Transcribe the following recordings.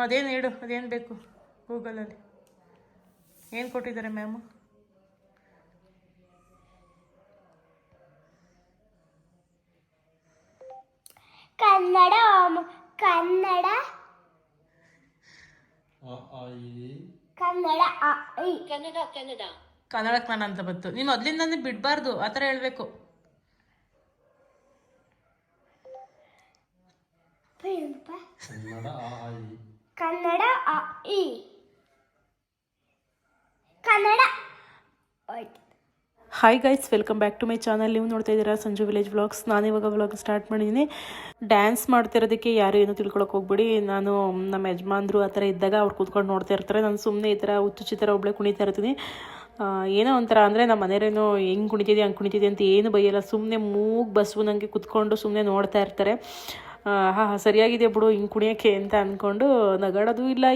ಅದೇನು ಹೇಳು, ಅದೇನು ಬೇಕು ಗೂಗಲಲ್ಲಿ ಏನು ಕೊಟ್ಟಿದ್ದಾರೆ ಮ್ಯಾಮು? ಕನ್ನಡ ಕನ್ನಡ ಕನ್ನಡ ಕನ್ನಡ ಕನ್ನಡ ಕನ್ನಡಕ್ಕೆ ನಾನು ಅಂತ ಬಂತು. ನೀನು ಮೊದಲಿಂದಾನೇ ಬಿಡಬಾರ್ದು, ಆ ಥರ ಹೇಳಬೇಕು. Kannada Kannada. Hi guys, welcome back to my channel. ನೀವು ನೋಡ್ತಾ ಇದ್ದೀರಾ ಸಂಜು ವಿಲೇಜ್ ವ್ಲಾಗ್ಸ್. ನಾನಿವಾಗ ವ್ಲಾಗ್ ಸ್ಟಾರ್ಟ್ ಮಾಡಿದ್ದೀನಿ. ಡ್ಯಾನ್ಸ್ ಮಾಡ್ತಿರೋದಕ್ಕೆ ಯಾರು ಏನು ತಿಳ್ಕೊಳಕ್ಕೆ ಹೋಗ್ಬಿಡಿ. ನಾನು ನಮ್ಮ ಯಜಮಾನ್ರು ಆ ಥರ ಇದ್ದಾಗ ಅವ್ರು ಕೂತ್ಕೊಂಡು ನೋಡ್ತಾ ಇರ್ತಾರೆ. ನಾನು ಸುಮ್ಮನೆ ಈ ಥರ ಹುಚ್ಚುಚ್ಚಿ ಥರ ಒಬ್ಬಳೇ ಕುಣಿತಾ ಇರ್ತೀನಿ. ಏನೋ ಒಂಥರ ಅಂದರೆ ನಮ್ಮ ಮನೆಯವ್ರೇನೋ ಹೆಂಗೆ ಕುಣಿತಿದ್ದೆ ಹಂಗೆ ಕುಣಿತಿದ್ದೆ ಅಂತ ಏನು ಬೈಯಲ್ಲ. ಸುಮ್ಮನೆ ಮೂಗು ಬಸ್ಸು ನನಗೆ ಕೂತ್ಕೊಂಡು ಸುಮ್ಮನೆ ನೋಡ್ತಾ ಇರ್ತಾರೆ. ಸರಿಯಾಗಿದೆ ಬಿಡು ಹಿಂಗೆ ಕುಣಿಯೋಕ್ಕೆ ಅಂತ ಅಂದ್ಕೊಂಡು ನಗಾಡೋದು ಇಲ್ಲ,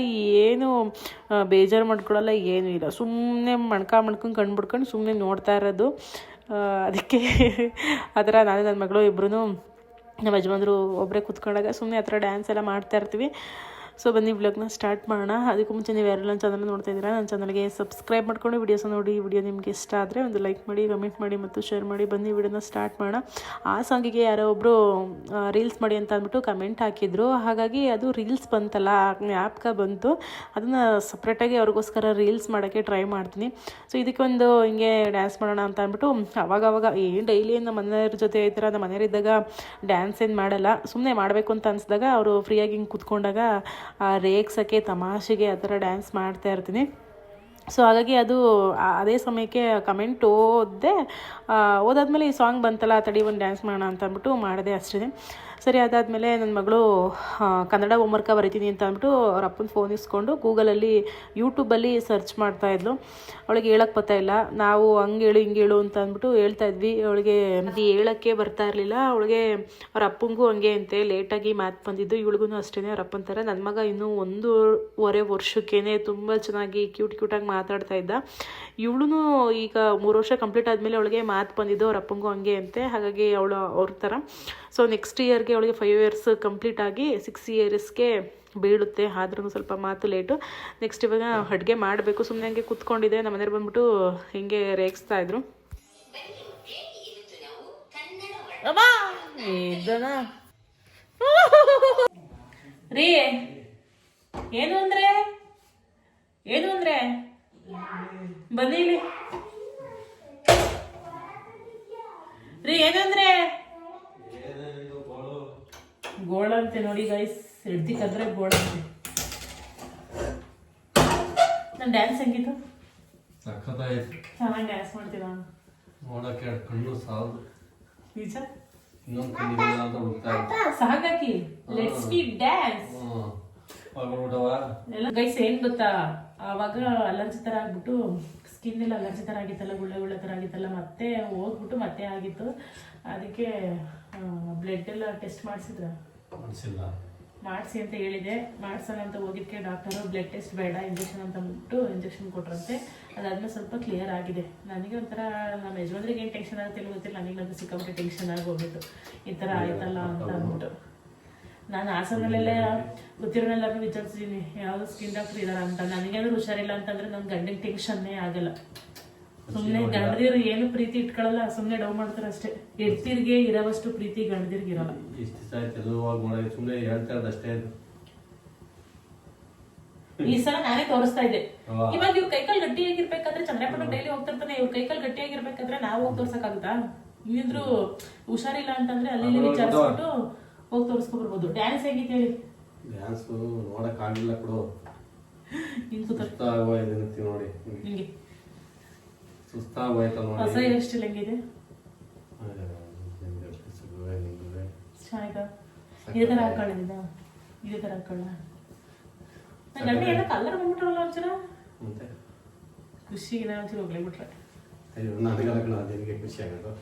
ಏನು ಬೇಜಾರು ಮಾಡ್ಕೊಳ್ಳಲ್ಲ, ಏನೂ ಇಲ್ಲ. ಸುಮ್ಮನೆ ಮಣ್ಕೊಂಡು ಕಣ್ಬಿಡ್ಕೊಂಡು ಸುಮ್ಮನೆ ನೋಡ್ತಾ ಇರೋದು. ಅದಕ್ಕೆ ಆ ಥರ ನಾನು ನನ್ನ ಮಗಳು ಇಬ್ಬರೂ ನಮ್ಮ ಯಜಮಾನ್ರು ಒಬ್ಬರೇ ಕೂತ್ಕೊಂಡಾಗ ಸುಮ್ಮನೆ ಆ ಥರ ಡ್ಯಾನ್ಸ್ ಎಲ್ಲ ಮಾಡ್ತಾ ಇರ್ತೀವಿ. ಸೊ ಬನ್ನಿ ವ್ಲಾಗ್ನ ಸ್ಟಾರ್ಟ್ ಮಾಡೋಣ. ಅದಕ್ಕೂ ಮುಂಚೆ ನೀವು ಯಾರೆಲ್ಲ ನನ್ನ ಚಾನಲ್ ನೋಡ್ತಾ ಇದ್ದೀರಾ, ನನ್ನ ಚಾನಲ್ಗೆ ಸಬ್ಸ್ಕ್ರೈಬ್ ಮಾಡ್ಕೊಂಡು ವೀಡಿಯೋಸ್ ನೋಡಿ. ವಿಡಿಯೋ ನಿಮಗೆ ಇಷ್ಟ ಆದರೆ ಒಂದು ಲೈಕ್ ಮಾಡಿ, ಕಮೆಂಟ್ ಮಾಡಿ ಮತ್ತು ಶೇರ್ ಮಾಡಿ. ಬನ್ನಿ ವಿಡಿಯೋನ ಸ್ಟಾರ್ಟ್ ಮಾಡೋಣ. ಆ ಸಾಂಗಿಗೆ ಯಾರೋ ಒಬ್ಬರು ರೀಲ್ಸ್ ಮಾಡಿ ಅಂತ ಅಂದ್ಬಿಟ್ಟು ಕಮೆಂಟ್ ಹಾಕಿದ್ರು. ಹಾಗಾಗಿ ಅದು ರೀಲ್ಸ್ ಬಂತಲ್ಲ, ಆ್ಯಪ್ಗೆ ಬಂತು. ಅದನ್ನು ಸಪ್ರೇಟಾಗಿ ಅವ್ರಿಗೋಸ್ಕರ ರೀಲ್ಸ್ ಮಾಡೋಕ್ಕೆ ಟ್ರೈ ಮಾಡ್ತೀನಿ. ಸೊ ಇದಕ್ಕೆ ಒಂದು ಹಿಂಗೆ ಡ್ಯಾನ್ಸ್ ಮಾಡೋಣ ಅಂತ ಅಂದ್ಬಿಟ್ಟು ಅವಾಗವಾಗ ಏನು ಡೈಲಿ ನಮ್ಮ ಮನೆಯವ್ರ ಜೊತೆ ಈ ಥರ ನಮ್ಮ ಮನೆಯವರಿದ್ದಾಗ ಡ್ಯಾನ್ಸ್ ಏನು ಮಾಡಲ್ಲ. ಸುಮ್ಮನೆ ಮಾಡಬೇಕು ಅಂತ ಅನಿಸಿದಾಗ ಅವರು ಫ್ರೀಯಾಗಿ ಹಿಂಗೆ ಕೂತ್ಕೊಂಡಾಗ ರೇಗ್ಸೋಕ್ಕೆ ತಮಾಷೆಗೆ ಆ ಥರ ಡ್ಯಾನ್ಸ್ ಮಾಡ್ತಾ ಇರ್ತೀನಿ. ಸೊ ಹಾಗಾಗಿ ಅದು ಅದೇ ಸಮಯಕ್ಕೆ ಕಮೆಂಟ್ ಓದಾದ್ಮೇಲೆ ಈ ಸಾಂಗ್ ಬಂತಲ್ಲ, ತಡಿ ಒಂದು ಡ್ಯಾನ್ಸ್ ಮಾಡೋಣ ಅಂತ ಅಂದ್ಬಿಟ್ಟು ಮಾಡಿದೆ ಅಷ್ಟೇ. ಸರಿ, ಅದಾದಮೇಲೆ ನನ್ನ ಮಗಳು ಕನ್ನಡ ಹೋಮ್ವರ್ಕ ಬರೀತೀನಿ ಅಂತ ಅಂದ್ಬಿಟ್ಟು ಅವ್ರ ಅಪ್ಪನ ಫೋನ್ ಇಸ್ಕೊಂಡು ಗೂಗಲಲ್ಲಿ ಯೂಟ್ಯೂಬಲ್ಲಿ ಸರ್ಚ್ ಮಾಡ್ತಾಯಿದ್ಲು. ಅವಳಿಗೆ ಹೇಳೋಕ್ಕೆ ಬರ್ತಾಯಿಲ್ಲ. ನಾವು ಹಂಗೆ ಹೇಳು ಹಿಂಗೆ ಹೇಳು ಅಂತ ಅಂದ್ಬಿಟ್ಟು ಹೇಳ್ತಾಯಿದ್ವಿ. ಅವಳಿಗೆ ಅದು ಹೇಳೋಕ್ಕೆ ಬರ್ತಾ ಇರಲಿಲ್ಲ. ಅವಳಿಗೆ ಅವ್ರ ಅಪ್ಪಂಗೂ ಹಂಗೆ ಅಂತೆ ಲೇಟಾಗಿ ಮ್ಯಾಥ್ ಬಂದಿದ್ದು, ಇವಳಿಗೂ ಅಷ್ಟೇ ಅವ್ರ ಅಪ್ಪನ ಥರ. ನನ್ನ ಮಗ ಇನ್ನೂ 1.5 ವರ್ಷಕ್ಕೇ ತುಂಬ ಚೆನ್ನಾಗಿ ಕ್ಯೂಟಾಗಿ ಮಾತಾಡ್ತಾ ಇದ್ದ. ಇವಳು ಈಗ 3 ವರ್ಷ ಕಂಪ್ಲೀಟ್ ಆದಮೇಲೆ ಅವಳಿಗೆ ಮ್ಯಾಥ್ ಬಂದಿದ್ದು, ಅವ್ರ ಅಪ್ಪಂಗೂ ಹಂಗೆ ಅಂತೆ. ಹಾಗಾಗಿ ಅವ್ರ ಥರ. ಸೊ ನೆಕ್ಸ್ಟ್ ಇಯರ್ಗೆ ಅವಳಿಗೆ 5 ಇಯರ್ಸ್ ಕಂಪ್ಲೀಟ್ ಆಗಿ 6 ಇಯರ್ಸ್ಗೆ ಬೀಳುತ್ತೆ. ಆದ್ರೂ ಸ್ವಲ್ಪ ಮಾತು ಲೇಟು. ನೆಕ್ಸ್ಟ್ ಇವಾಗ ಅಡುಗೆ ಮಾಡಬೇಕು. ಸುಮ್ಮನೆ ಹಂಗೆ ಕೂತ್ಕೊಂಡಿದ್ದೆ. ನಮ್ಮ ಮನೆಯವ್ರು ಬಂದ್ಬಿಟ್ಟು ಹಿಂಗೆ ರೇಗಿಸ್ತಾ ಇದ್ರು. ರೀ ಏನು ಅಂದ್ರೆ ಬನ್ನಿ ಇಲ್ಲಿ ರೀ. ಏನಂದ್ರೆ ಗೋಳಂತೆ ನೋಡಿ ಗೈಸ್, ಹಿಡ್ದಿಕ್ಕಂದ್ರೆ ಗೋಳಂತೆ. ನಾನು ಡ್ಯಾನ್ಸ್ ಹೆಂಗಿತ್ತು? ಚೆನ್ನಾಗಿ ಡ್ಯಾನ್ಸ್ ಮಾಡ್ತೀನ ನೋಡಕ್ಕೆ. ಕಣ್ಣು ಸಾವು ನಿಜ. ಸಾಕಾಕಿ ಲೆಟ್ಸ್ ಬಿ ಡ್ಯಾನ್ಸ್ ಎಲ್ಲ ಗೈಸ್. ಏನ್ ಗೊತ್ತಾ, ಆವಾಗ ಅಲರ್ಜಿ ಥರ ಆಗ್ಬಿಟ್ಟು ಸ್ಕಿನ್ ಎಲ್ಲ ಅಲರ್ಜಿ ಥರ ಆಗಿತ್ತಲ್ಲ, ಗುಳ್ಳೆ ಥರ ಆಗಿತ್ತಲ್ಲ, ಮತ್ತೆ ಹೋಗ್ಬಿಟ್ಟು ಮತ್ತೆ ಆಗಿತ್ತು. ಅದಕ್ಕೆ ಬ್ಲಡ್ ಎಲ್ಲ ಟೆಸ್ಟ್ ಮಾಡಿಸಿ ಅಂತ ಹೇಳಿದೆ. ಮಾಡ್ಸೋಣ ಅಂತ ಹೋಗಿದ್ದಕ್ಕೆ ಡಾಕ್ಟರು ಬ್ಲಡ್ ಟೆಸ್ಟ್ ಬೇಡ, ಇಂಜೆಕ್ಷನ್ ಅಂತ ಅಂದ್ಬಿಟ್ಟು ಇಂಜೆಕ್ಷನ್ ಕೊಟ್ರಂತೆ. ಅದಾದ್ಮೇಲೆ ಸ್ವಲ್ಪ ಕ್ಲಿಯರ್ ಆಗಿದೆ. ನನಗೆ ಒಂಥರ ನಮ್ಮ ಯಜಮಾನ್ರಿಗೆ ಏನು ಟೆನ್ಷನ್ ಆಗುತ್ತೆ ಗೊತ್ತಿಲ್ಲ, ನನಗೆ ಸಿಕ್ಕಾಬಿಟ್ಟೆ ಟೆನ್ಷನ್ ಆಗಿ ಹೋಗ್ಬಿಟ್ಟು ಈ ಥರ ಆಯ್ತಲ್ಲ ಅಂತ ಅಂದ್ಬಿಟ್ಟು. ನಾನು ಹಾಸನಲ್ಲೆಲ್ಲ ಗೊತ್ತಿರೋನೆಲ್ಲರೂ ವಿಚಾರಿಸಿದ್ದೀನಿ ಯಾವುದು ಸ್ಕಿನ್ ಡಾಕ್ಟರ್ ಇದಾರ ಅಂತ. ನನಗೇನಾದ್ರು ಹುಷಾರಿಲ್ಲ ಅಂತಂದ್ರೆ ನನ್ನ ಗಂಡಿನ ಟೆನ್ಷನ್ನೇ ಆಗಲ್ಲ. ಸುಮ್ಮನೆ ಗಂಡದಿರು ಏನು ಪ್ರೀತಿ ಇಟ್ಕೊಳ್ಳಲ್ಲ, ಸುಮ್ಮನೆ ಡೌ ಮಾಡ್ತಾರೆ ಅಷ್ಟೇ. ಹೆಡ್ತಿರ್ಗೆ ಇರೋವಷ್ಟು ಪ್ರೀತಿ ಗಂಡದಿರ್ಗೆ ಇರಲ್ಲ. ಈ ಸಲ ನಾನೇ ತೋರಿಸ್ತಾ ಇದ್ದೆ. ಇವಾಗ ಇವ್ರ ಕೈಕಾಲ್ ಗಟ್ಟಿಯಾಗಿರ್ಬೇಕಾದ್ರೆ, ಚಂದ್ರಪ್ಪನ ಡೈಲಿ ಹೋಗ್ತಿರ್ತಾನೆ, ಇವ್ರ ಕೈಕಾಲ್ ಗಟ್ಟಿಯಾಗಿರ್ಬೇಕಾದ್ರೆ ನಾವು ಹೋಗಿ ತೋರ್ಸಕ್ಕಾಗುತ್ತಾ? ಇನ್ನಿದ್ರು ಹುಷಾರಿಲ್ಲ ಅಂತಂದ್ರೆ ಅಲ್ಲಿ ವಿಚಾರಿಸ್ಬಿಟ್ಟು ಹೋಗಿ ತೋರಿಸ್ಕೊಬರ್ಬೋದು. ಡ್ಯಾನ್ಸ್ ಹೇಗಿತ್ತು ಹೇಳಿ? ಡ್ಯಾನ್ಸ್ ನೋಡಕ್ ಆಗಿಲ್ಲ ಕೊಡು. ನೋಡಿ ಹಿಂಗೆ ಸುಸ್ತಾಗೋಯ್ತು ನೋಡಿ. ಹೊಸ ಹೇರ್ ಸ್ಟೈಲ್ ಹೆಂಗಿದೆ? ಚೆನ್ನಾಯ್ತಾ? ಇದೇ ಥರ ಹಾಕೊಳ್ಳೋದಿಲ್ಲ, ಇದೇ ಥರ ಹಾಕೊಳ್ಳ. ನನ್ನ ಗಂಡ ಏನೋ ಕಲರ್ ಬಂದ್ಬಿಟ್ರಲ್ಲ ಒಂಚೂರ. ಖುಷಿಗೆ ನಾವು ಒಂಚೂರು ಹೋಗ್ಲೇ ಬಿಟ್ರೆ ಅಯ್ಯೋ ನನಗೆಲ್ಲ ಕಣ ನಿನಗೆ ಖುಷಿ ಆಗೋದು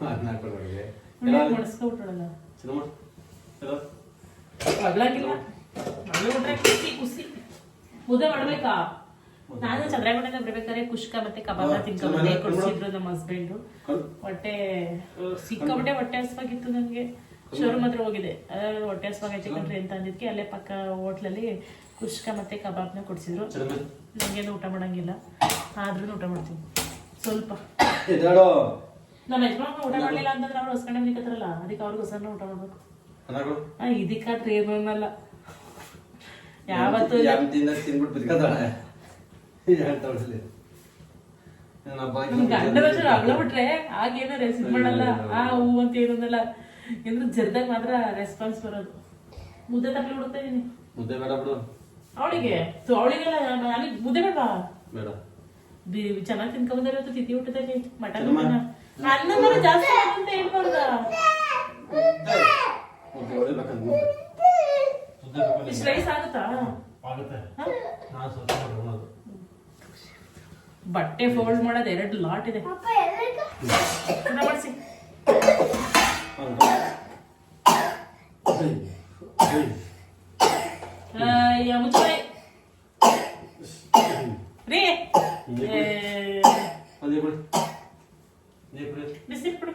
ಅದನ್ನ ಹಾಕೊಳ್ಳೋರಿಗೆ ಮಾಡಿಸ್ಕೊಬಿಟ್ರಲ್ಲ ಚಿನ್ನಮ್ಮ ಚಲೋ ಅಗ್ಲಾಕಿಲ್ಲ ಮಗಳು ಬಿಟ್ರೆ ಖುಷಿ ಖುಷಿ ಮುದ್ದೆ ಮಾಡ್ಬೇಕಾ ನಾನು ಚಂದ್ರಗೊಂಡೆಲ್ಲ ಬರ್ಬೇಕಾದ್ರೆ ಕುಷ್ಕ ಮತ್ತೆ ಕಬಾಬ್ ತಿನ್ಕೊಂಡೆ ಕೊಡ್ಸಿದ್ರು ನಮ್ಮ ಹಸ್ಬೆಂಡು ಹೊಟ್ಟೆ ಸಿಕ್ಕಾಬಿಟ್ಟೆ ಹೊಟ್ಟೆ ಹಸ್ವಾಗಿತ್ತು ನನಗೆ ಶೋರೂಮ್ ಹತ್ರ ಹೋಗಿದೆ ಹೊಟ್ಟೆ ಹಸ್ವಾಗೈತೆ ಕಣ್ರಿ ಅಂತ ಅಂದಿದ್ಕೆ ಅಲ್ಲೇ ಪಕ್ಕ ಹೋಟ್ಲಲ್ಲಿ ಕುಷ್ಕ ಮತ್ತೆ ಕಬಾಬ್ನ ಕೊಡ್ಸಿದ್ರು ನಂಗೇನು ಊಟ ಮಾಡಂಗಿಲ್ಲ ಆದ್ರೂ ಊಟ ಮಾಡ್ತೀನಿ ಸ್ವಲ್ಪ ನಮ್ಮ ಯಜಮಾನ ಊಟ ಮಾಡ್ಲಿಲ್ಲ ಅಂತಂದ್ರೆ ಅವ್ರು ಹೊಸ್ಕೊಂಡೆ ನಿಂತಿರ್ತಾರಲ್ಲ ಅದಕ್ಕೆ ಅವ್ರಿಗೋಸ್ಕರ ಊಟ ಮಾಡ್ಬೇಕು ಇದಕ್ಕಾದ್ರೆ ಏನು ಅನ್ನಲ್ಲ ಯಾವತ್ತು ಗಂಡ ವರ್ಷ ಅಗ್ಲ ಬಿಟ್ರೆ ಆಗೇನೋ ರೆಸಿಪಿ ಮಾಡಲ್ಲ ಆ ಹೂ ಅಂತ ಏನಲ್ಲ ಏನಾದ್ರು ಜರ್ದಾಗ ಮಾತ್ರ ರೆಸ್ಪಾನ್ಸ್ ಬರೋದು ಮುದ್ದೆ ತಪ್ಪಲಿ ಬಿಡ್ತಾ ಇದೀನಿ ಮುದ್ದೆ ಬೇಡ ಬಿಡು ಅವಳಿಗೆ ಅವಳಿಗೆಲ್ಲ ನನಗೆ ಮುದ್ದೆ ಬೇಡ ಬೇಡ ಚೆನ್ನಾಗಿ ತಿನ್ಕೊಂಬಂದ್ರೆ ಇವತ್ತು ತಿಥಿ ಊಟದಲ್ಲಿ ಮಟನ್ ಅನ್ನ ಜಾಸ್ತಿ ಅಂತ ಹೇಳ್ಬಾರ್ದ ಇಷ್ಟು ರೈಸ್ ಆಗುತ್ತಾ ಬಟ್ಟೆ ಫೋಲ್ಡ್ ಮಾಡೋದು 2 ಲಾಟ್ ಇದೆ ಮಾಡಿಸಿ ಮುಚ್ಚೆ ರೀ ಬಿಸಿ ಕೊಡಿ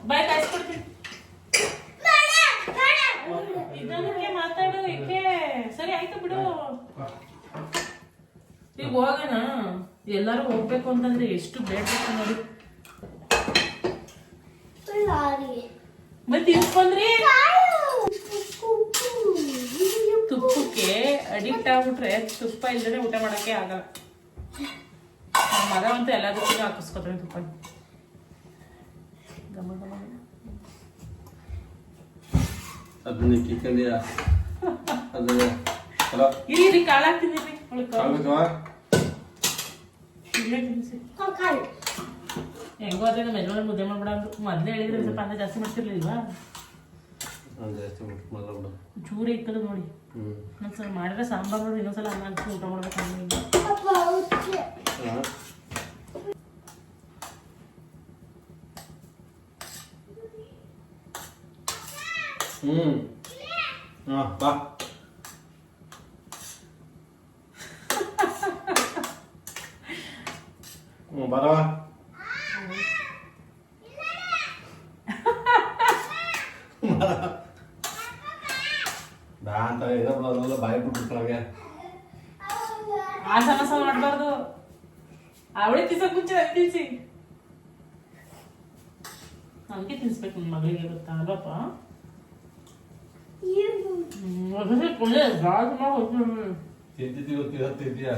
ಬಾಯ್ ಕಾಯಿಸ್ಕೊಡ್ತೀನಿ ಇದಕ್ಕೆ ಮಾತಾಡು ಏಕೆ ಸರಿ ಆಯ್ತು ಬಿಡು ಈಗ ಹೋಗೋಣ ಎಲ್ಲಾರು ಹೋಗ್ಬೇಕು ಅಂತಂದ್ರೆ ಎಷ್ಟು ಬೇಡ್ಬೇಕು ನೋಡಿ ಮತ್ತೆ ತಿನ್ಸ್ಕೊಂಡ್ರಿ ತುಪ್ಪಕ್ಕೆ ಅಡಿಕ್ಟ್ ಆಗ್ಬಿಟ್ರೆ ತುಪ್ಪ ಇಲ್ದೇ ಊಟ ಮಾಡಕ್ಕೆ ಆಗಲ್ಲ ನಮ್ಮ ಮಗ ಅಂತೂ ಎಲ್ಲದಕ್ಕೂ ಹಾಕಿಸ್ಕೊತಾನೆ ತುಪ್ಪ ಗಮ ಗಮ ಅದನ್ನ ಕಿಕ್ಕಂದಿಯ ಅದು ಹಲೋ ಇರಿ ಕಾಳು ಹಾಕ್ತೀನಿ ಹೆಂಗೋ ಅದೇ ನಮ್ಮ ಯಜಮಾನ ಮುದ್ದೆ ಮಾಡ್ಬೇಡ ಅಂದ್ರು ಮೊದಲೇ ಹೇಳಿದ್ರೆ ಸ್ವಲ್ಪ ಅನ್ನ ಜಾಸ್ತಿ ಮಾಡ್ತಿರ್ಲಿಲ್ವಾ ಚೂರೇ ಇಕ್ಕದು ನೋಡಿ ಒಂದ್ಸಲ ಮಾಡಿದ್ರೆ ಸಾಂಬಾರ್ ನೋಡಿ ಇನ್ನೊಂದ್ಸಲ ಅನ್ನ ಹಾಕಿ ಊಟ ಮಾಡ್ಬೇಕು ಬಾ ಬರವ ಬಾ ಅಂತ ಏನಲ್ಲ ಬಾಯಿ ಬಿಟ್ಬಿಟ್ಟಾಗೆ ಆ ಸಮಸ್ಯೆ ಮಾಡಬಾರ್ದು ಅವಳೇ ತಿನ್ಸಕ್ ಮುಂಚೆ ನನಗೆ ತಿನ್ಸಿ ನನಗೆ ತಿನ್ಸ್ಬೇಕು ನನ್ನ ಮಗಳಿಗೆ ಗೊತ್ತಾ ಅಲ್ವಪ್ಪ ತಿಂತಿದ್ದೀಯ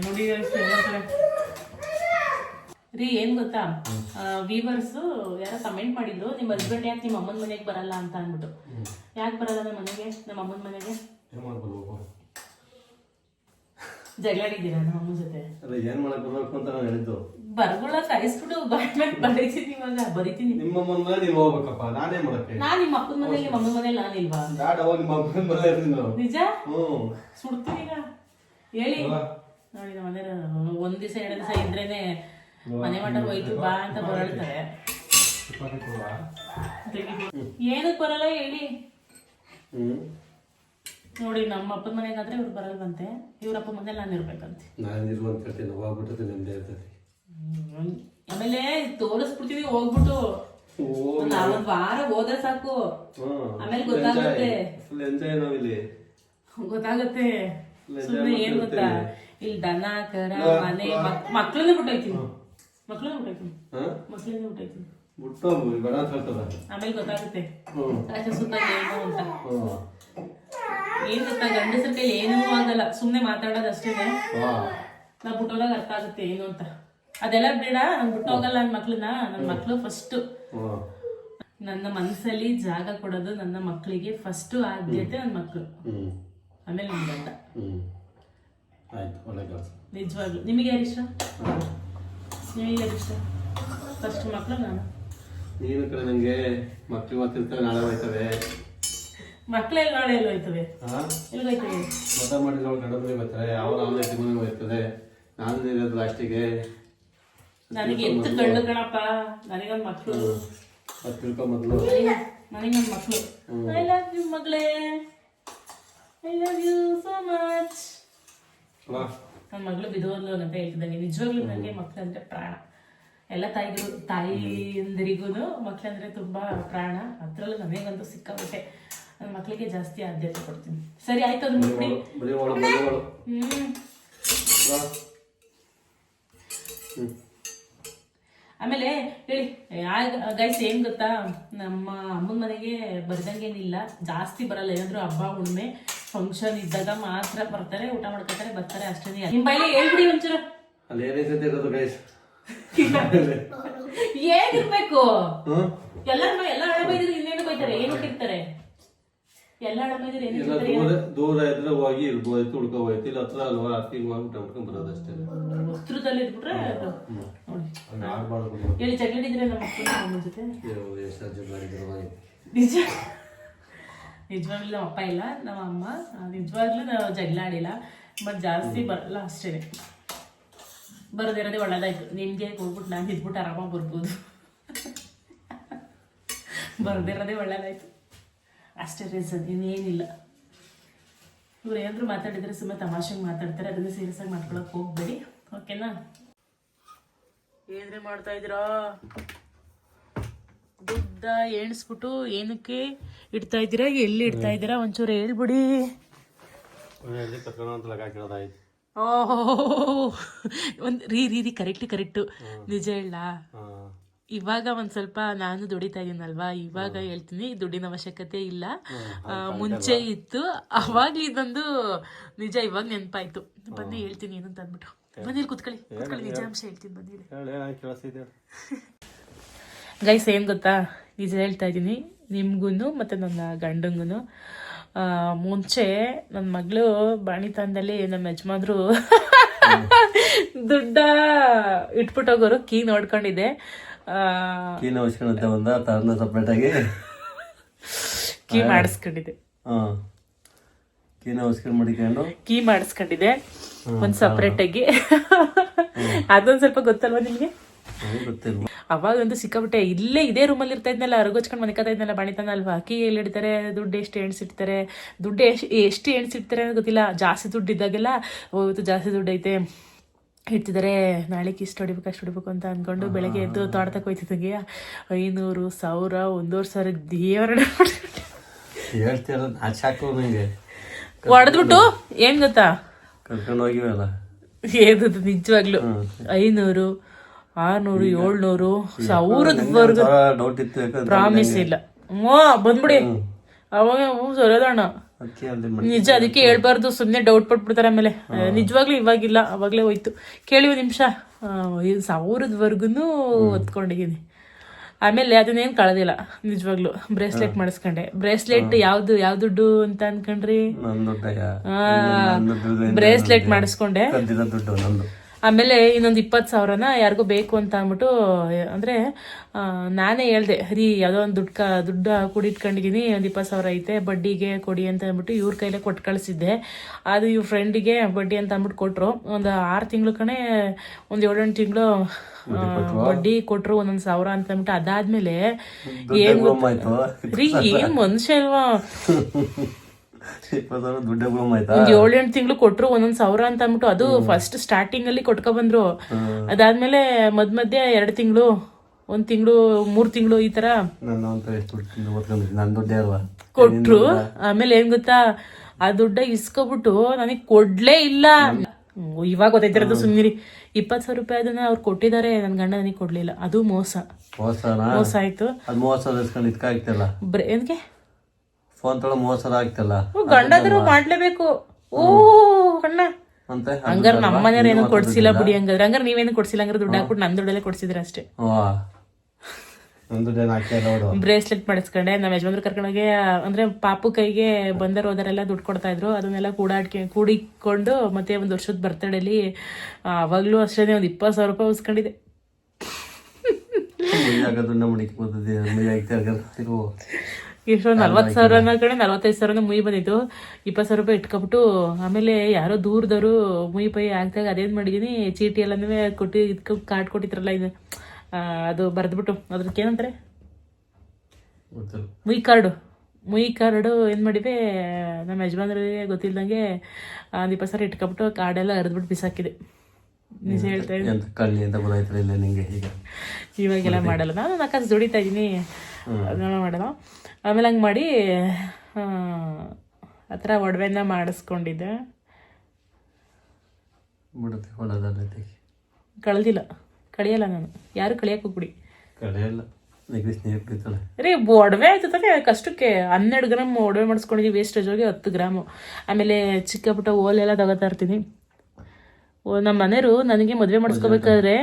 ನೋಡಿ ರೀ ಏನ್ ಗೊತ್ತಾ ವೀವರ್ಸ್ ಯಾರೋ ಕಮೆಂಟ್ ಮಾಡಿದ್ರು ನಿಮ್ಮ ಹಸ್ಬೆಂಡ್ ಯಾಕೆ ನಿಮ್ಮ ಅಮ್ಮನ ಮನೆಗೆ ಬರಲ್ಲ ಅಂತ ಅಂದ್ಬಿಟ್ಟು ಯಾಕೆ ಬರಲ್ಲ ನಮ್ಮ ಮನೆಗೆ ನಮ್ಮ ಅಮ್ಮನ ಮನೆಗೆ ಜಗಳಾಡಿದ್ದೀರಾ ನಮ್ಮ ಅಮ್ಮನ ಜೊತೆ ಏನ್ ಮಾಡಕ್ ಬರ್ಬೇಕು ಅಂತ ನಾನು ಹೇಳಿದ್ದು ಬರ್ಗೊಳ ಕಾಯಿಸ್ಬಿಟ್ಟು ಬರೀತೀನಿ ಇವಾಗ ಬರೀತೀನಿ ನಿಮ್ಮ ಅಮ್ಮನ ನೀವ್ ಹೋಗ್ಬೇಕಪ್ಪ ನಾನೇ ಮಾಡಕ್ಕೆ ನಾನ್ ನಿಮ್ಮ ಅಪ್ಪನ ಮನೇಲಿ ನಿಮ್ಮ ಅಮ್ಮನ ಮನೇಲಿ ನಾನಿಲ್ವಾ ನಿಮ್ಮ ಅಪ್ಪನ ಮನೆ ನಿಜ ಸುಡ್ತೀನಿ ಈಗ ಹೇಳಿ ನೋಡಿ ನಮ್ಮ ಮನೆ ಒಂದ್ ದಿವಸ 2 ದಿವಸ ಇದ್ರೇನೆ ಮನೆ ಮಠ ಹೋಯ್ತು ಬಾ ಅಂತ ಬರಳ್ತಾರೆ ಏನಕ್ ಬರಲ್ಲ ಹೇಳಿ ನೋಡಿ ನಮ್ಮ ಅಪ್ಪನ ಮನೆಗಾದ್ರೆ ಇವ್ರು ಬರಲ್ವಂತೆ ಇವ್ರಪ್ಪ ಮನೇಲಿ ನಾನು ಇರ್ಬೇಕಂತೆ ನಾನು ಇರುವಂತ ಹೇಳ್ತೀನಿ ಹೋಗ್ಬಿಟ್ಟು ನಿಮ್ದೇ ಇರ್ತೈತಿ ಆಮೇಲೆ ತೋರಿಸ್ಬಿಡ್ತೀವಿ ಹೋಗ್ಬಿಟ್ಟು ಒಂದ್ ವಾರ ಹೋದ್ರೆ ಸಾಕು ಆಮೇಲೆ ಗೊತ್ತಾಗುತ್ತೆ ಗೊತ್ತಾಗುತ್ತೆ ಸುಮ್ಮನೆ ಏನ್ ಗೊತ್ತಾ ಇಲ್ಲಿ ದನ ಕರ ಮನೆ ಮಕ್ಳನ್ನ ಬಿಟ್ಟೋಯ್ತೀನಿ ಆಮೇಲೆ ಗೊತ್ತಾಗುತ್ತೆ ಸುತ್ತ ಏನು ಅಂತ ಏನ್ ಗೊತ್ತಾ ಗಂಡಸರ ಕೈಲಿ ಏನೂ ಆಗಲ್ಲ ಸುಮ್ನೆ ಮಾತಾಡೋದಷ್ಟೇ ನಾ ಬಿಟ್ಟೋದಾಗ ಅರ್ಥ ಆಗುತ್ತೆ ಏನು ಅಂತ ಅದೆಲ್ಲ ಬೇಡ ನಾನು ಬಿಟ್ಟೋಗಲ್ಲ ನನ್ನ ಮಕ್ಳನ್ನ ನನ್ನ ಮಕ್ಳು ಫಸ್ಟ್ ನನ್ನ ಮನಸ್ಸಲ್ಲಿ ಜಾಗ ಕೊಡೋದು ನನ್ನ ಮಕ್ಕಳಿಗೆ ಫಸ್ಟ್ ಆದ್ಯತೆ ನನ್ನ ಮಕ್ಳು ಆಮೇಲೆ ನನ್ನ ಗಂಡ ನಿಜವಾಗ್ಲು ನಿಮಗೆ ಯಾರು ಇಷ್ಟ ಫಸ್ಟ್ ಮಕ್ಳು ನಾನು ನೀನು ಕಡೆ ನಂಗೆ ಮಕ್ಳು ಇವತ್ತಿರ್ತಾರೆ ನಾಳೆ ಹೋಯ್ತವೆ. ಮಕ್ಕಳೆಲ್ಲ ನಾಳೆ ಎಲ್ಲ ಹೋಯ್ತವೆ, ಎಲ್ಲಿಗೋಯ್ತವೆ? ಮತ ಮಾಡಿದ್ರೆ ಅವ್ರು ಗಂಡ ಮನೆಗೆ ಬರ್ತಾರೆ, ಅವ್ರು ಅವನ ಮನೆಗೆ ಹೋಗ್ತದೆ. ನಾನು ಇರೋದು ಲಾಸ್ಟಿಗೆ ನನಗೆ ಎಂತ ಕಣ್ಣು ಕಣಪ್ಪ, ನನಗೊಂದು ಮಕ್ಕಳು, ಅದು ತಿಳ್ಕೊಂಬದ್ಲು. ನನಗೊಂದು ಮಕ್ಕಳು. ಐ ಲವ್ ಯು ಮಗಳೇ, I love you so much. ನನ್ನ ಮಗಳು ಬಿದೋದ್ಲು ಅಂತ ಹೇಳ್ತಿದ್ದಂಗೆ ನಿಜವಾಗ್ಲೂ ನನಗೆ ಮಕ್ಕಳು ಅಂದ್ರೆ ಪ್ರಾಣ. ಎಲ್ಲ ತಾಯಿಯಂದಿರಿಗೂ ಮಕ್ಕಳಂದ್ರೆ ತುಂಬಾ ಪ್ರಾಣ. ಅದ್ರಲ್ಲೂ ನನಗಂತೂ ಸಿಕ್ಕಾಬಿಟ್ಟೆ. ನನ್ನ ಮಕ್ಕಳಿಗೆ ಜಾಸ್ತಿ ಆದ್ಯತೆ ಕೊಡ್ತೀನಿ. ಸರಿ ಆಯ್ತು, ಅದು ಮುಟ್ಬಿಡಿ. ಆಮೇಲೆ ಹೇಳಿ ಗೈಸ್, ಏನ್ ಗೊತ್ತಾ, ನಮ್ಮ ಅಮ್ಮನ ಮನೆಗೆ ಬರ್ದಂಗೇನಿಲ್ಲ, ಜಾಸ್ತಿ ಬರಲ್ಲ. ಏನಾದ್ರು ಹಬ್ಬ ಹುಣ್ಣಿಮೆ ಫಂಕ್ಷನ್ ಇದ್ದಾಗ ಮಾತ್ರ ಬರ್ತಾರೆ, ಊಟ ಮಾಡ್ಕೊತಾರೆ, ಬರ್ತಾರೆ, ಅಷ್ಟೇ. ನಿಮ್ ಬಾಯಿಲೆ ಹೇಳ್ಬಿಡಿ ಒಂಚೂರು. ಅಲ್ಲಿ ಏನೈತೆ ಇರೋದು ಗೈಸ್, ಏನಿರ್ಬೇಕು? ಎಲ್ಲ ಹಣ ಬೈದ್ರೆ ಇನ್ನೇನು ಬೈತಾರೆ, ಏನು ಕೊಟ್ಟಿರ್ತಾರೆ? ಎಲ್ಲ ಹಣ ಬೈದ್ರೆ ಏನು ದೂರ ಇದ್ರೆ ಹೋಗಿ ಇರ್ಬೋಯ್ತು, ಉಳ್ಕೋಬೋಯ್ತು. ಇಲ್ಲ ಹತ್ರ ಅಲ್ವಾ, ಅತ್ತಿಗೆ ಹೋಗಿ ಊಟ ಮಾಡ್ಕೊಂಡ್ ಬರೋದಷ್ಟೇ. ವಸ್ತ್ರದಲ್ಲಿ ಇದ್ಬಿಟ್ರೆ ನೋಡಿ. ಹೇಳಿ, ಜಗಳಿದ್ರೆ ನಮ್ಮ ಅಪ್ಪನ ಜೊತೆ ನಿಜ ನಿಜವಾಗ್ಲೂ ನಮ್ಮ ಅಪ್ಪ ಇಲ್ಲ, ನಮ್ಮ ಅಮ್ಮ ನಿಜವಾಗ್ಲೂ ನಾವು ಜಗಳ ಆಡಿಲ್ಲ. ಬಟ್ ಜಾಸ್ತಿ ಬರಲ್ಲ ಅಷ್ಟೇ. ಬರೋದಿರೋದೇ ಒಳ್ಳೇದಾಯ್ತು. ನಿಮ್ಗೆ ಹೋಗ್ಬಿಟ್ಟು ನಾನು ಇದ್ಬಿಟ್ಟು ಆರಾಮಾಗಿ ಬರ್ಬೋದು. ಬರೋದಿರೋದೇ ಒಳ್ಳೇದಾಯ್ತು ಅಷ್ಟೇ ರೀಸನ್, ಇನ್ನೇನಿಲ್ಲ. ಇವ್ರು ಏನಾದ್ರು ಮಾತಾಡಿದ್ರೆ ಸುಮ್ಮನೆ ತಮಾಷೆಗೆ ಮಾತಾಡ್ತಾರೆ, ಅದನ್ನ ಸೀರಿಯಸ್ ಆಗಿ ಮಾಡ್ಕೊಳಕ್ ಹೋಗ್ಬೇಡಿ, ಓಕೆನಾ? ಏನ್ರಿ ಮಾಡ್ತಾ ಇದ್ದೀರಾ? ದುಡ್ಡ ಎಣಿಸ್ಬಿಟ್ಟು ಏನಕ್ಕೆ ಇಡ್ತಾ ಇದ್ದೀರಾ, ಎಲ್ಲಿ ಇಡ್ತಾ ಇದ್ದೀರಾ ಒಂಚೂರು ಹೇಳ್ಬಿಡಿ. ಓಹೋ, ಒಂದು ರೀ ಕರೆಕ್ಟು ನಿಜ ಹೇಳ. ಇವಾಗ ಒಂದ್ ಸ್ವಲ್ಪ ನಾನು ದುಡಿತಾ ಇದೀನಲ್ವಾ, ಇವಾಗ ಹೇಳ್ತೀನಿ ದುಡ್ಡಿನ ಅವಶ್ಯಕತೆ ಇಲ್ಲ. ಮುಂಚೆ ಇತ್ತು, ಅವಾಗ ಇದೊಂದು ನಿಜ ಇವಾಗ ನೆನಪಾಯ್ತು. ಬನ್ನಿ ಹೇಳ್ತೀನಿ ಏನಂತ ಅಂದ್ಬಿಟ್ಟು. ಬಂದಿರಿ ಕುತ್ಕೊಳ್ಳಿ, ನಿಜಾಂಶ ಹೇಳ್ತೀನಿ, ಬಂದಿರಿ. ಗೈಸ್, ಏನ್ ಗೊತ್ತಾ, ನಿಜ ಹೇಳ್ತಾ ಇದ್ದೀನಿ ನಿಮ್ಗೂ ಮತ್ತೆ ನನ್ನ ಗಂಡಂಗೂ. ಮುಂಚೆ ನನ್ನ ಮಗಳು ಬಾಣಿತಾನದಲ್ಲಿ ನಮ್ಮ ಯಜಮಾನ್ರು ದುಡ್ಡ ಇಟ್ಬಿಟ್ಟೋಗೋರು, ಕೀ ನೋಡ್ಕೊಂಡಿದ್ದೆ. ಕೀ ಮಾಡಿಸ್ಕೊಂಡಿದ್ದೆ ಒಂದ್ ಸಪ್ರೇಟ್ ಆಗಿ. ಅದೊಂದ್ ಸ್ವಲ್ಪ ಗೊತ್ತಲ್ವಾ ನಿಮ್ಗೆ? ಅವಾಗಂತೂ ಸಿಕ್ಕಾಬಿಟ್ಟೆ. ಇದೇ ರೂಮಲ್ಲಿ ಇರ್ತಾ ಇದ್ನಲ್ಲ, ಅರಗೋಚ್ಕೊಂಡು ಮನೆ ಕತ್ತಾ ಇದ್ನಲ್ಲ, ಬಾಣಿತಾನ ಅಲ್ವಾ, ಕೀ ಎಲ್ಲಿ ಇಡ್ತಾರೆ, ದುಡ್ಡು ಎಷ್ಟು ಎಣ್ಸಿಡ್ತಾರೆ, ದುಡ್ಡು ಎಷ್ಟು ಎಣ್ಸಿಡ್ತಾರೆ ಅನ್ನೋ ಗೊತ್ತಿಲ್ಲ. ಜಾಸ್ತಿ ದುಡ್ಡು ಇದ್ದಾಗೆಲ್ಲ ಹೋಗ್ತು, ಜಾಸ್ತಿ ದುಡ್ಡು ಐತೆ ಇಡ್ತಿದ್ದಾರೆ, ನಾಳೆಗೆ ಇಷ್ಟು ಹೊಡಿಬೇಕು ಅಷ್ಟು ಹೊಡಿಬೇಕು ಅಂತ ಅಂದ್ಕೊಂಡು ಬೆಳಗ್ಗೆ ಎದ್ದು ತೋಟಕ್ಕೆ ಹೋಯ್ತಿದ್ದಂಗೆ 500, 1000, 1,500 ದೇವರ ಹೊಡೆದ್ಬಿಟ್ಟು ಏನ್ ಗೊತ್ತಾ, ಕರ್ಕೊಂಡು ಹೋಗಿವಲ್ಲ ಏದದು ನಿಜವಾಗ್ಲು 500, 600, 700, 1000 ಡೌಟ್ ಇತ್ತು, ಪ್ರಾಮಿಸ್ ಇಲ್ಲ. ಬಂದ್ಬಿಡಿ ಅವಾಗ ಸರೋದಣ್ಣ ನಿಜ. ಅದಕ್ಕೆ ಹೇಳ್ಬಾರ್ದು, ಸುಮ್ನೆ ಡೌಟ್ ಪಟ್ಬಿಡ್ತಾರೆ ಆಮೇಲೆ. ನಿಜವಾಗ್ಲೂ ಇವಾಗಿಲ್ಲ, ಅವಾಗ್ಲೇ ಹೋಯ್ತು. ಕೇಳಿ ಒಂದು ನಿಮಿಷ, 1000 ಹೊತ್ಕೊಂಡಿದ್ದೀನಿ. ಆಮೇಲೆ ಅದನ್ನೇನು ಕಳೆದಿಲ್ಲ ನಿಜವಾಗ್ಲು. ಬ್ರೇಸ್ಲೆಟ್ ಮಾಡಿಸ್ಕೊಂಡೆ. ಬ್ರೇಸ್ಲೆಟ್ ಯಾವ್ದು ದುಡ್ಡು ಅಂತ ಅನ್ಕೊಂಡ್ರಿ? ಬ್ರೇಸ್ಲೆಟ್ ಮಾಡಿಸ್ಕೊಂಡೆ. ಆಮೇಲೆ ಇನ್ನೊಂದು 20,000ನ ಯಾರಿಗೂ ಬೇಕು ಅಂತ ಅಂದ್ಬಿಟ್ಟು, ಅಂದರೆ ನಾನೇ ಹೇಳ್ದೆ, ರೀ ಯಾವುದೋ ಒಂದು ದುಡ್ಡು ಕೂಡಿಟ್ಕೊಂಡಿದ್ದೀನಿ, ಒಂದು 20,000 ಐತೆ, ಬಡ್ಡಿಗೆ ಕೊಡಿ ಅಂತ ಅಂದ್ಬಿಟ್ಟು ಇವ್ರ ಕೈಲೇ ಕೊಟ್ಟು ಕಳಿಸಿದ್ದೆ. ಅದು ಇವ್ರ ಫ್ರೆಂಡಿಗೆ ಬಡ್ಡಿ ಅಂತ ಅಂದ್ಬಿಟ್ಟು ಕೊಟ್ಟರು. ಒಂದು 6 ತಿಂಗಳು ಕಣೆ, ಒಂದು 7-8 ತಿಂಗಳು ಬಡ್ಡಿ ಕೊಟ್ಟರು, 1,000 ಅಂತ ಅಂದ್ಬಿಟ್ಟು. ಅದಾದ್ಮೇಲೆ ಏನ್ ರೀ, ಏನ್ ಮನುಷ್ಯ ಅಲ್ವಾ, 7-8 ತಿಂಗಳು ಕೊಟ್ರು 1,000 ಅಂತ ಅಂದ್ಬಿಟ್ಟು. ಅದು ಫಸ್ಟ್ ಸ್ಟಾರ್ಟಿಂಗ್ ಅಲ್ಲಿ ಕೊಟ್ಕೊ ಬಂದ್ರು. ಅದಾದ್ಮೇಲೆ ಮಧ್ಯೆ 2 ತಿಂಗಳು, 1 ತಿಂಗಳು, 3 ತಿಂಗಳು ಈ ತರ ಕೊಟ್ರು. ಆಮೇಲೆ ಏನ್ ಗೊತ್ತಾ, ಆ ದುಡ್ಡ ಇಸ್ಕೊಬಿಟ್ಟು ನನಗ್ ಕೊಡ್ಲೇ ಇಲ್ಲ. ಇವಾಗ ಗೊತ್ತೈತಿರೋದು, ಸುಮ್ಮನಿರಿ. 20,000 ರೂಪಾಯಿ ಅದನ್ನ ಅವ್ರು ಕೊಟ್ಟಿದ್ದಾರೆ, ನನ್ ಗಂಡ ನನಗೆ ಕೊಡ್ಲಿಲ್ಲ. ಅದು ಮೋಸ ಆಯ್ತು. ಏನ್ಗೆ ಫೋನ್ ತೊಳ 30,000 ಆಗ್ತಲ್ಲ, ಗಂಡಾದ್ರು ಮಾಡ್ಲೇಬೇಕು. ಓ ಅಣ್ಣ, ಹಂಗಾರ ನಮ್ಮ ಮನೆಯವ್ರ ಏನು ಕೊಡ್ಸಿಲ್ಲ ಬಿಡಿ. ಹಂಗಾರೆ ನೀವೇನು ಕೊಡ್ಸಿಲ್ಲ, ಹಂಗಾರೆ ದುಡ್ಡು ಹಾಕ್ಬಿಟ್ಟು ನನ್ ದುಡ್ಡಲ್ಲೇ ಕೊಡ್ಸಿದ್ರೆ ಅಷ್ಟೇ. ಬ್ರೇಸ್ಲೆಟ್ ಮಾಡಿಸ್ಕೊಂಡೆ. ನಮ್ಮ ಯಜಮಾನ್ರು ಕರ್ಕೊಂಡೋಗಿ, ಅಂದ್ರೆ ಪಾಪು ಕೈಗೆ ಬಂದರ್ ಹೋದರೆಲ್ಲ ದುಡ್ಡು ಕೊಡ್ತಾ ಇದ್ರು. ಅದನ್ನೆಲ್ಲ ಕೂಡಿಕೊಂಡು ಮತ್ತೆ 1 ವರ್ಷದ ಬರ್ತಡೇಲಿ ಅವಾಗ್ಲೂ ಅಷ್ಟೇ ಒಂದು 20,000 ರೂಪಾಯಿ ಉಸ್ಕೊಂಡಿದೆ. ಆಗೋದು ಮಡಿಕೆ ಬರ್ತದೆ ಮೈ ಆಗ್ತಾ ಇರೋ ಎಷ್ಟು 40,000 ಕಡೆ 45,000 ಮುಯಿ ಬಂದಿತ್ತು. 20,000 ರೂಪಾಯಿ ಇಟ್ಕೊಬಿಟ್ಟು ಆಮೇಲೆ ಯಾರೋ ದೂರದವರು ಮುಯಿ ಪೈ ಆಗ್ದಾಗ ಅದೇನು ಮಾಡಿದ್ದೀನಿ, ಚೀಟಿ ಎಲ್ಲನೂ ಕೊಟ್ಟು ಇದಕ್ಕೆ ಕಾರ್ಡ್ ಕೊಟ್ಟಿದ್ರಲ್ಲ ಇದು ಅದು ಬರೆದ್ಬಿಟ್ಟು ಅದಕ್ಕೆ ಏನಂತಾರೆ ಮುಯಿ ಕಾರ್ಡು ಏನು ಮಾಡಿದೆ, ನಮ್ಮ ಯಜಮಾನ್ರಿಗೆ ಗೊತ್ತಿಲ್ದಂಗೆ ಒಂದು 20,000 ಇಟ್ಕೊಬಿಟ್ಟು ಕಾರ್ಡೆಲ್ಲ ಹರಿದ್ಬಿಟ್ಟು ಬಿಸಾಕಿದೆ. ನಿಜ ಹೇಳ್ತಾ ಇದ್ದೀನಿ. ಕಳ್ಳಿ ಅಂತ ಗೊತ್ತಾಯ್ತಲ್ಲ ಇಲ್ಲ ನಿಂಗೆ ಈಗ ಇವಾಗೆಲ್ಲ ಮಾಡಲ್ಲ, ನಾನು 4 ಕಾಸು ದುಡಿತಾ ಇದ್ದೀನಿ, ಅದನ್ನೆಲ್ಲ ಮಾಡಲ್ಲ. ಆಮೇಲೆ ಹಂಗೆ ಮಾಡಿ ಆ ಥರ ಒಡವೆನ ಮಾಡಿಸ್ಕೊಂಡಿದ್ದೆ. ಬಿಡುತ್ತೆ ಹೊಲದಲ್ಲಿ ಕಳೆದಿಲ್ಲ, ಕಳಿಯಲ್ಲ ನಾನು, ಯಾರು ಕಳಿಯಕ್ಕೆ ಹೋಗ್ಬಿಡಿ. ಕಳೆಯಲ್ಲ ನೀರು ಕುಡಿತಾಳೆ ರೀ. ಒಡವೆ ಆಯ್ತದೆ ಕಷ್ಟಕ್ಕೆ 12 ಗ್ರಾಮ್ ಒಡವೆ ಮಾಡಿಸ್ಕೊಂಡಿದ್ದೀವಿ, ವೇಸ್ಟೇಜ್ ಹೋಗಿ 10 ಗ್ರಾಮು. ಆಮೇಲೆ ಚಿಕ್ಕ ಪುಟ್ಟ ಓಲೆಲ್ಲ ತಗೋತಾ ಇರ್ತೀನಿ. ನಮ್ಮ ಮನೆಯವರು ನನಗೆ ಮದುವೆ ಮಾಡಿಸ್ಕೋಬೇಕಾದ್ರೆ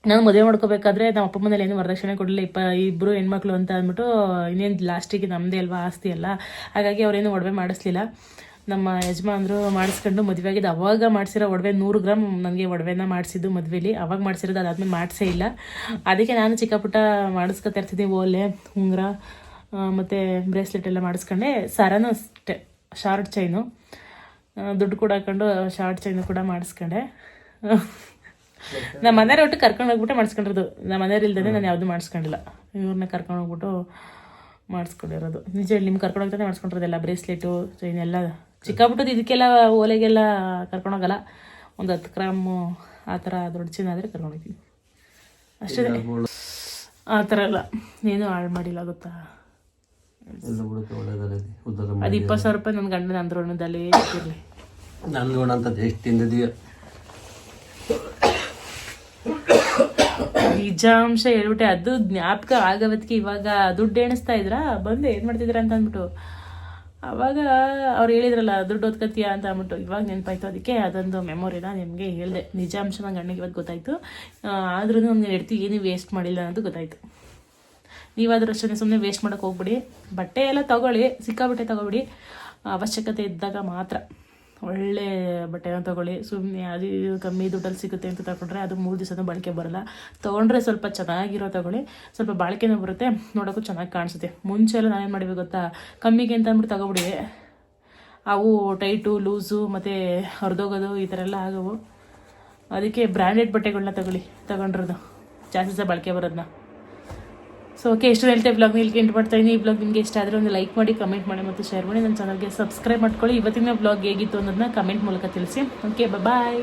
ನಾನು ಮದುವೆ ಮಾಡ್ಕೋಬೇಕಾದ್ರೆ ನಮ್ಮ ಅಪ್ಪ ಮನೇಲಿ ಏನು ವರದಕ್ಷಿಣೆ ಕೊಡಲಿಲ್ಲ. ಇಬ್ಬರು ಹೆಣ್ಮಕ್ಳು ಅಂತ ಅಂದ್ಬಿಟ್ಟು ಇನ್ನೇನು ಲಾಸ್ಟಿಗೆ ನಮ್ಮದೇ ಅಲ್ವಾ ಆಸ್ತಿ ಎಲ್ಲ, ಹಾಗಾಗಿ ಅವರೇನು ಒಡವೆ ಮಾಡಿಸ್ಲಿಲ್ಲ. ನಮ್ಮ ಯಜಮಾನ್ರು ಮಾಡಿಸ್ಕೊಂಡು ಮದುವೆ ಆಗಿದ್ದು ಅವಾಗ ಮಾಡಿಸಿರೋ ಒಡವೆ 100 ಗ್ರಾಮ್ ನನಗೆ ಒಡವೆನ ಮಾಡಿಸಿದ್ದು ಮದುವೆಲಿ, ಅವಾಗ ಮಾಡಿಸಿರೋದು, ಅದಾದ್ಮೇಲೆ ಮಾಡಿಸೇ ಇಲ್ಲ. ಅದಕ್ಕೆ ನಾನು ಚಿಕ್ಕ ಪುಟ್ಟ ಮಾಡಿಸ್ಕೊತಾ ಇರ್ತಿದ್ದೆ, ಓಲೆ, ಉಂಗುರ ಮತ್ತು ಬ್ರೇಸ್ಲೆಟ್ ಎಲ್ಲ ಮಾಡಿಸ್ಕೊಂಡೆ. ಸರನೂ ಅಷ್ಟೇ, ಶಾರ್ಟ್ ಚೈನು, ದುಡ್ಡು ಕೂಡ ಹಾಕೊಂಡು ಶಾರ್ಟ್ ಚೈನು ಕೂಡ ಮಾಡಿಸ್ಕೊಂಡೆ. ನಮ್ಮ ಮನೆಯವ್ರ ಒಟ್ಟು ಕರ್ಕೊಂಡು ಹೋಗ್ಬಿಟ್ಟು ಮಾಡಿಸ್ಕೊಂಡಿರೋದು, ನಮ್ಮ ಮನೆಯವ್ರು ಇಲ್ದೇ ನಾನು ಯಾವುದು ಮಾಡಿಸ್ಕೊಂಡಿಲ್ಲ. ಇವ್ರನ್ನ ಕರ್ಕೊಂಡು ಹೋಗ್ಬಿಟ್ಟು ಮಾಡಿಸ್ಕೊಂಡಿರೋದು. ನಿಜ ಹೇಳಿ, ನಿಮ್ಗೆ ಕರ್ಕೊಂಡು ಹೋಗ್ತಾನೆ ಮಾಡಿಸ್ಕೊಂಡಿರೋದೆಲ್ಲ, ಬ್ರೇಸ್ಲೆಟು ಚೈನ್ ಎಲ್ಲ ಚಿಕ್ಕಬಿಟ್ಟದ್ದು. ಇದಕ್ಕೆಲ್ಲ ಓಲೆಗೆಲ್ಲ ಕರ್ಕೊಂಡೋಗಲ್ಲ, ಒಂದು 10 ಗ್ರಾಮು ಆ ಥರ ದೊಡ್ಡ ಚೈನ್ ಆದರೆ ಕರ್ಕೊಂಡೋಗ್ತೀನಿ ಅಷ್ಟೇ. ಆ ಥರ ಎಲ್ಲ ಏನೂ ಹಾಳು ಮಾಡಿಲ್ಲ ಗೊತ್ತಾ. ಅದು 20,000 ರೂಪಾಯಿ ನನ್ನ ಗಂಡನ ಅಂದ್ರೋಣದಲ್ಲಿ ಇರಲಿ. ನಂದು ಅಂತದ್ದು ಎಷ್ಟು ತಿಂದಿದೀಯ ನಿಜಾಂಶ ಹೇಳ್ಬಿಟ್ಟೆ. ಅದು ಜ್ಞಾಪಕ ಆಗವತ್ತಿಗೆ ಇವಾಗ ದುಡ್ಡು ಎಣಿಸ್ತಾ ಇದ್ರಾ ಬಂದು ಏನು ಮಾಡ್ತಿದ್ರ ಅಂತ ಅಂದ್ಬಿಟ್ಟು, ಅವಾಗ ಅವ್ರು ಹೇಳಿದ್ರಲ್ಲ ದುಡ್ಡು ಓದ್ಕತ್ತೀಯ ಅಂತ ಅಂದ್ಬಿಟ್ಟು, ಇವಾಗ ನೆನಪಾಯ್ತು. ಅದಕ್ಕೆ ಅದೊಂದು ಮೆಮೊರಿನ ನಿಮಗೆ ಹೇಳಿದೆ. ನಿಜಾಂಶ ನನ್ನ ಗಂಡನಿಗೆ ಇವತ್ತು ಗೊತ್ತಾಯಿತು. ಆದ್ರೂ ನಾನು ಹೆಡ್ತಿ ಏನು ವೇಸ್ಟ್ ಮಾಡಿಲ್ಲ ಅನ್ನೋದು ಗೊತ್ತಾಯಿತು. ನೀವಾದ್ರೂ ಅಷ್ಟೇ ಸುಮ್ಮನೆ ವೇಸ್ಟ್ ಮಾಡೋಕೆ ಹೋಗ್ಬಿಡಿ. ಬಟ್ಟೆ ಎಲ್ಲ ತೊಗೊಳ್ಳಿ, ಸಿಕ್ಕಾಬಟ್ಟೆ ತೊಗೊಬಿಡಿ, ಅವಶ್ಯಕತೆ ಇದ್ದಾಗ ಮಾತ್ರ ಒಳ್ಳೆ ಬಟ್ಟೆನ ತೊಗೊಳ್ಳಿ. ಸುಮ್ಮನೆ ಅದು ಕಮ್ಮಿ ದುಡ್ಡಲ್ಲಿ ಸಿಗುತ್ತೆ ಅಂತ ತಗೊಂಡ್ರೆ ಅದು 3 ದಿವಸನೂ ಬಾಳಿಕೆ ಬರೋಲ್ಲ. ತೊಗೊಂಡ್ರೆ ಸ್ವಲ್ಪ ಚೆನ್ನಾಗಿರೋ ತೊಗೊಳ್ಳಿ, ಸ್ವಲ್ಪ ಬಾಳಿಕೆನೂ ಬರುತ್ತೆ, ನೋಡೋಕ್ಕೂ ಚೆನ್ನಾಗಿ ಕಾಣಿಸುತ್ತೆ. ಮುಂಚೆ ಎಲ್ಲ ನಾನೇನು ಮಾಡಿವೆ ಗೊತ್ತಾ, ಕಮ್ಮಿಗೆ ಅಂತ ಅಂದ್ಬಿಟ್ಟು ತೊಗೊಬಿಡಿ, ಅವು ಟೈಟು ಲೂಸು ಮತ್ತು ಹರಿದೋಗೋದು ಈ ಥರ ಎಲ್ಲ ಆಗವು. ಅದಕ್ಕೆ ಬ್ರ್ಯಾಂಡೆಡ್ ಬಟ್ಟೆಗಳನ್ನ ತಗೊಂಡಿರೋದು ಜಾಸ್ತಿ ಸಹ ಬಾಳಿಕೆ ಬರೋದನ್ನ. ಸೊ ಓಕೆ, ಎಷ್ಟು ಹೇಳ್ತೇವೆ ಬ್ಲಾಗ್ ಇಲ್ಲಿಗೆ ಎಂಟು ಮಾಡ್ತಾಯಿದ್ದೀನಿ. ಈ ಬ್ಲಾಗ್ ನಿಮಗೆ ಇಷ್ಟ ಆದರೆ ಒಂದು ಲೈಕ್ ಮಾಡಿ, ಕಮೆಂಟ್ ಮಾಡಿ ಮತ್ತು ಶೇರ್ ಮಾಡಿ. ನನ್ನ ಚಾನಲ್ಗೆ ಸಬ್ಸ್ಕ್ರೈಬ್ ಮಾಡ್ಕೊಳ್ಳಿ. ಇವತ್ತಿನ ಬ್ಲಾಗ್ ಹೇಗಿತ್ತು ಅನ್ನೋದನ್ನ ಕಮೆಂಟ್ ಮೂಲಕ ತಿಳಿಸಿ. ಓಕೆ, ಬಾಯ್.